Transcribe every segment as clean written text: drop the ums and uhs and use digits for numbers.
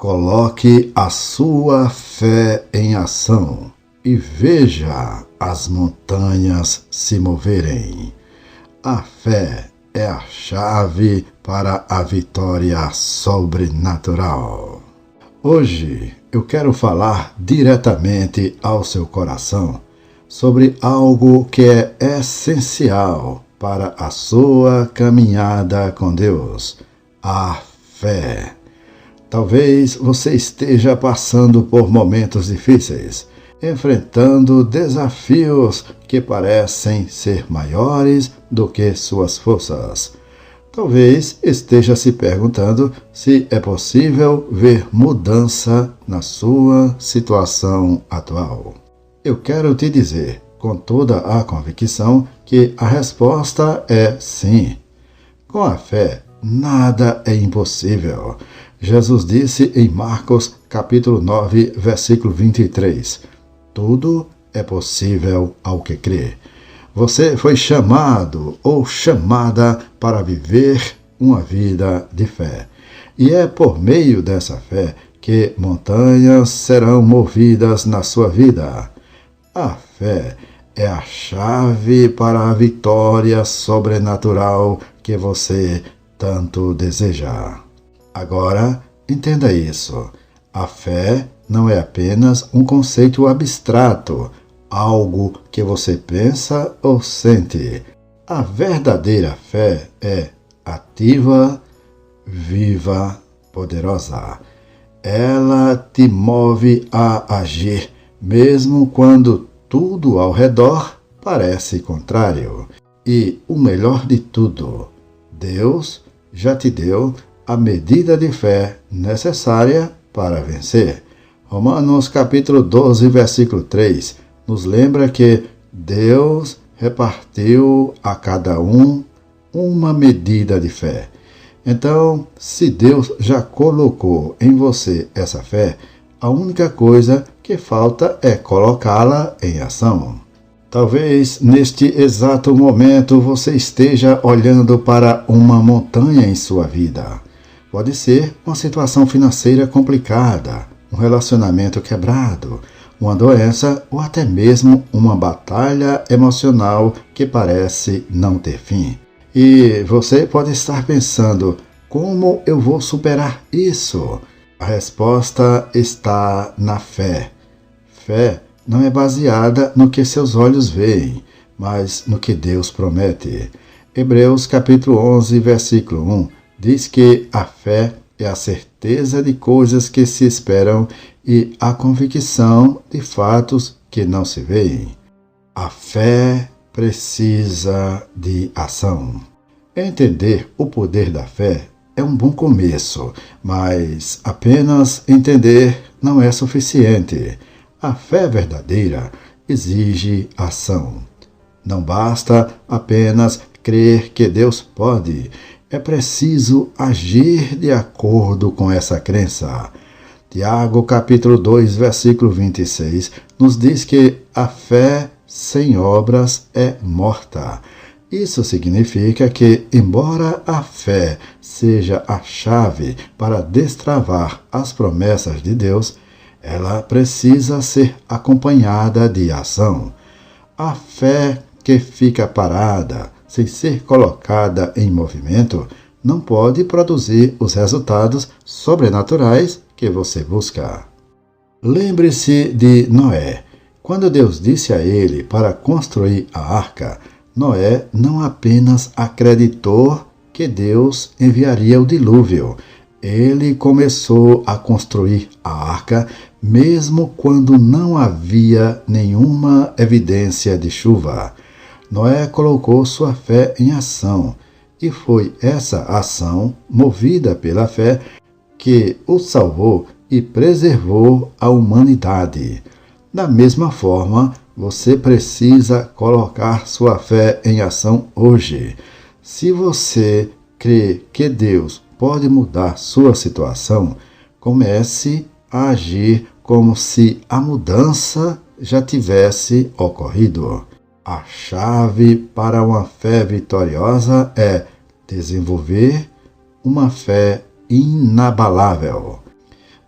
Coloque a sua fé em ação e veja as montanhas se moverem. A fé é a chave para a vitória sobrenatural. Hoje eu quero falar diretamente ao seu coração sobre algo que é essencial para a sua caminhada com Deus: a fé. Talvez você esteja passando por momentos difíceis, enfrentando desafios que parecem ser maiores do que suas forças. Talvez esteja se perguntando se é possível ver mudança na sua situação atual. Eu quero te dizer, com toda a convicção, que a resposta é sim. Com a fé, nada é impossível. Jesus disse em Marcos capítulo 9, versículo 23, tudo é possível ao que crê. Você foi chamado ou chamada para viver uma vida de fé. E é por meio dessa fé que montanhas serão movidas na sua vida. A fé é a chave para a vitória sobrenatural que você tanto deseja. Agora, entenda isso. A fé não é apenas um conceito abstrato, algo que você pensa ou sente. A verdadeira fé é ativa, viva, poderosa. Ela te move a agir, mesmo quando tudo ao redor parece contrário. E o melhor de tudo, Deus já te deu a medida de fé necessária para vencer. Romanos capítulo 12, versículo 3, nos lembra que Deus repartiu a cada um uma medida de fé. Então, se Deus já colocou em você essa fé, a única coisa que falta é colocá-la em ação. Talvez neste exato momento você esteja olhando para uma montanha em sua vida. Pode ser uma situação financeira complicada, um relacionamento quebrado, uma doença ou até mesmo uma batalha emocional que parece não ter fim. E você pode estar pensando, como eu vou superar isso? A resposta está na fé. Fé não é baseada no que seus olhos veem, mas no que Deus promete. Hebreus capítulo 11, versículo 1, diz que a fé é a certeza de coisas que se esperam e a convicção de fatos que não se veem. A fé precisa de ação. Entender o poder da fé é um bom começo, mas apenas entender não é suficiente. A fé verdadeira exige ação. Não basta apenas crer que Deus pode. É preciso agir de acordo com essa crença. Tiago, capítulo 2, versículo 26, nos diz que a fé sem obras é morta. Isso significa que, embora a fé seja a chave para destravar as promessas de Deus, ela precisa ser acompanhada de ação. A fé que fica parada, sem ser colocada em movimento, não pode produzir os resultados sobrenaturais que você busca. Lembre-se de Noé. Quando Deus disse a ele para construir a arca, Noé não apenas acreditou que Deus enviaria o dilúvio. Ele começou a construir a arca mesmo quando não havia nenhuma evidência de chuva. Noé colocou sua fé em ação, e foi essa ação, movida pela fé, que o salvou e preservou a humanidade. Da mesma forma, você precisa colocar sua fé em ação hoje. Se você crê que Deus pode mudar sua situação, comece a agir como se a mudança já tivesse ocorrido. A chave para uma fé vitoriosa é desenvolver uma fé inabalável.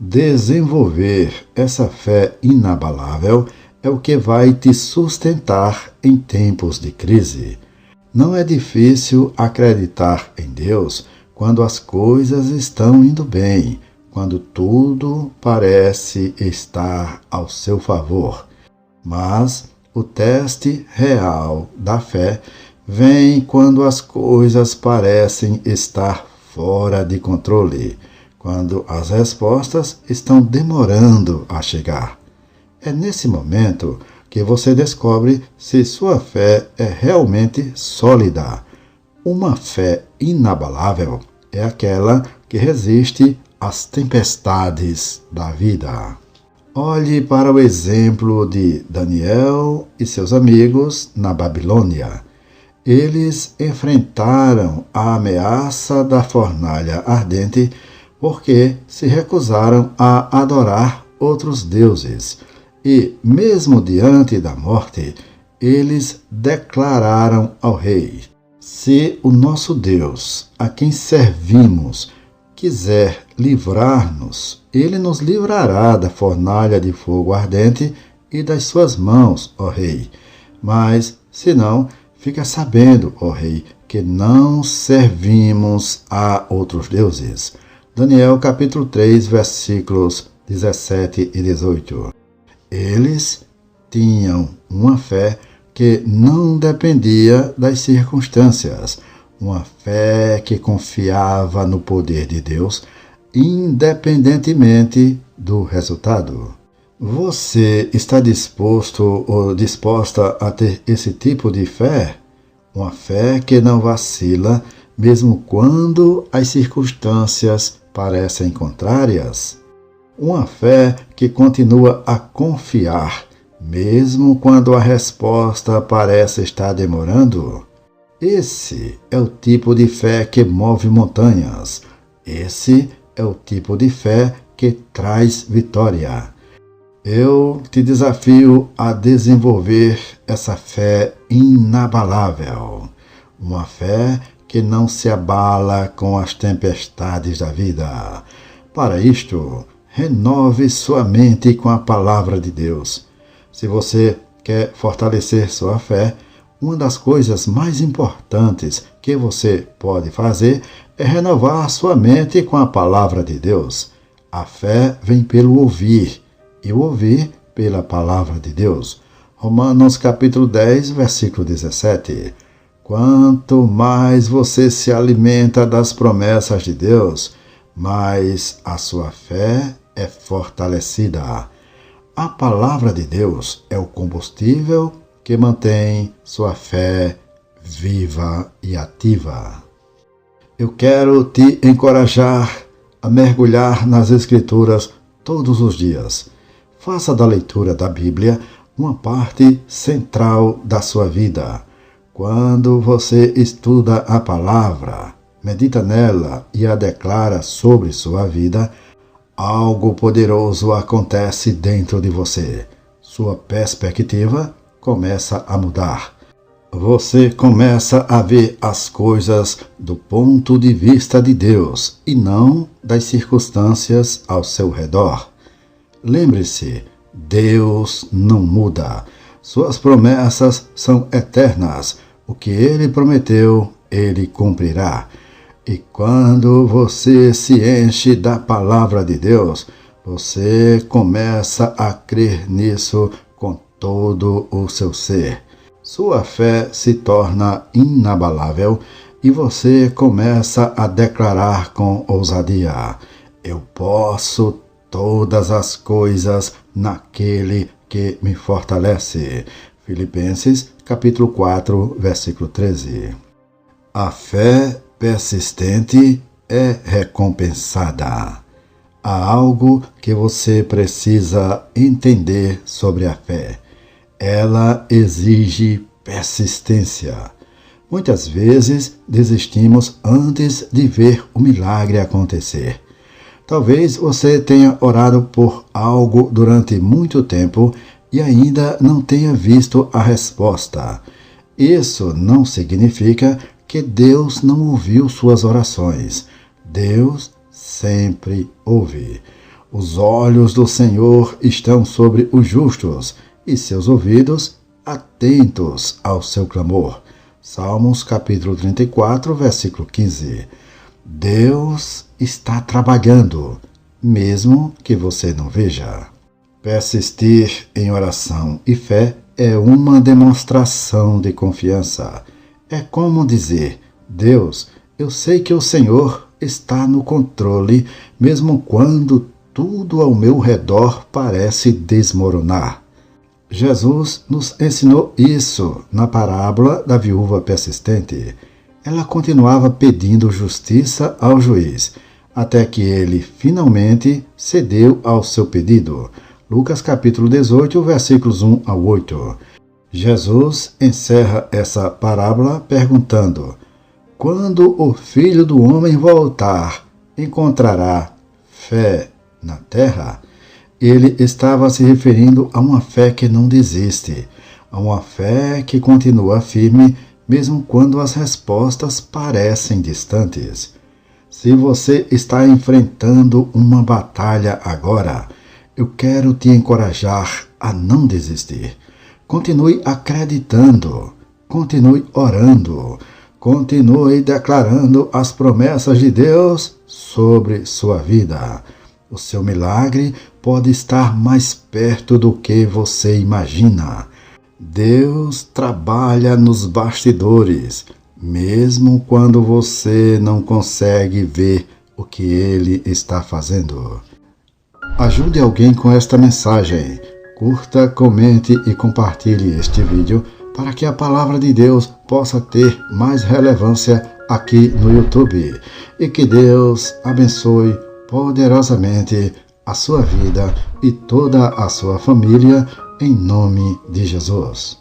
Desenvolver essa fé inabalável é o que vai te sustentar em tempos de crise. Não é difícil acreditar em Deus quando as coisas estão indo bem, quando tudo parece estar ao seu favor. Mas o teste real da fé vem quando as coisas parecem estar fora de controle, quando as respostas estão demorando a chegar. É nesse momento que você descobre se sua fé é realmente sólida. Uma fé inabalável é aquela que resiste às tempestades da vida. Olhe para o exemplo de Daniel e seus amigos na Babilônia. Eles enfrentaram a ameaça da fornalha ardente porque se recusaram a adorar outros deuses. E, mesmo diante da morte, eles declararam ao rei: se o nosso Deus, a quem servimos, quiser livrar-nos, ele nos livrará da fornalha de fogo ardente e das suas mãos, ó rei. Mas, se não, fica sabendo, ó rei, que não servimos a outros deuses. Daniel capítulo 3, versículos 17 e 18. Eles tinham uma fé que não dependia das circunstâncias, uma fé que confiava no poder de Deus, independentemente do resultado. Você está disposto ou disposta a ter esse tipo de fé? Uma fé que não vacila, mesmo quando as circunstâncias parecem contrárias? Uma fé que continua a confiar, mesmo quando a resposta parece estar demorando? Esse é o tipo de fé que move montanhas. Esse é o tipo de fé que traz vitória. Eu te desafio a desenvolver essa fé inabalável. Uma fé que não se abala com as tempestades da vida. Para isto, renove sua mente com a palavra de Deus. Se você quer fortalecer sua fé, uma das coisas mais importantes que você pode fazer é renovar sua mente com a palavra de Deus. A fé vem pelo ouvir, e o ouvir pela palavra de Deus. Romanos capítulo 10, versículo 17. Quanto mais você se alimenta das promessas de Deus, mais a sua fé é fortalecida. A palavra de Deus é o combustível que mantém sua fé viva e ativa. Eu quero te encorajar a mergulhar nas Escrituras todos os dias. Faça da leitura da Bíblia uma parte central da sua vida. Quando você estuda a palavra, medita nela e a declara sobre sua vida, algo poderoso acontece dentro de você. Sua perspectiva começa a mudar. Você começa a ver as coisas do ponto de vista de Deus e não das circunstâncias ao seu redor. Lembre-se, Deus não muda. Suas promessas são eternas. O que Ele prometeu, Ele cumprirá. E quando você se enche da palavra de Deus, você começa a crer nisso com todo o seu ser. Sua fé se torna inabalável e você começa a declarar com ousadia: eu posso todas as coisas naquele que me fortalece. Filipenses capítulo 4, versículo 13. A fé persistente é recompensada. Há algo que você precisa entender sobre a fé. Ela exige persistência. Muitas vezes desistimos antes de ver o milagre acontecer. Talvez você tenha orado por algo durante muito tempo e ainda não tenha visto a resposta. Isso não significa que Deus não ouviu suas orações. Deus sempre ouve. Os olhos do Senhor estão sobre os justos e seus ouvidos atentos ao seu clamor. Salmos capítulo 34, versículo 15. Deus está trabalhando, mesmo que você não veja. Persistir em oração e fé é uma demonstração de confiança. É como dizer: Deus, eu sei que o Senhor está no controle, mesmo quando tudo ao meu redor parece desmoronar. Jesus nos ensinou isso na parábola da viúva persistente. Ela continuava pedindo justiça ao juiz, até que ele finalmente cedeu ao seu pedido. Lucas capítulo 18, versículos 1 a 8. Jesus encerra essa parábola perguntando: quando o Filho do Homem voltar, encontrará fé na terra? Ele estava se referindo a uma fé que não desiste, a uma fé que continua firme mesmo quando as respostas parecem distantes. Se você está enfrentando uma batalha agora, eu quero te encorajar a não desistir. Continue acreditando, continue orando, continue declarando as promessas de Deus sobre sua vida. O seu milagre pode estar mais perto do que você imagina. Deus trabalha nos bastidores, mesmo quando você não consegue ver o que Ele está fazendo. Ajude alguém com esta mensagem. Curta, comente e compartilhe este vídeo para que a palavra de Deus possa ter mais relevância aqui no YouTube. E que Deus abençoe poderosamente a sua vida e toda a sua família, em nome de Jesus.